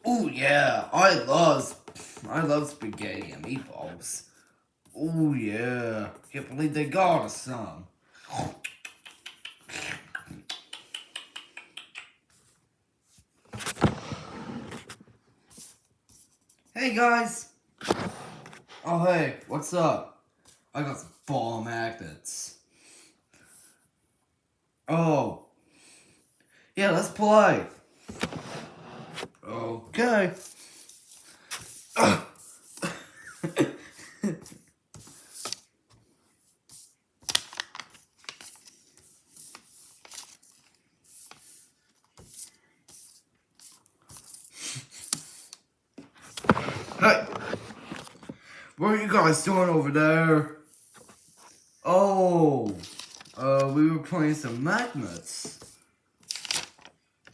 Oh yeah, I love spaghetti and meatballs. Oh yeah, can't believe they got us some. Hey guys. Oh hey, what's up? I got some fall magnets. Oh, yeah, let's play. Okay. Hey, what are you guys doing over there? Oh, we were playing some magnets.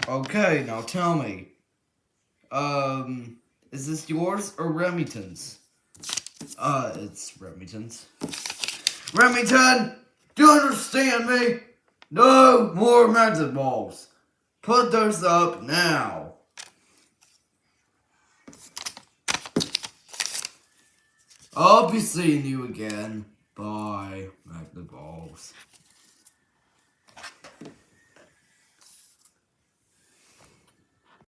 Okay, now tell me, is this yours or Remington's? It's Remington's. Remington, do you understand me? No more magnet balls. Put those up now. I'll be seeing you again. Bye, magnet balls.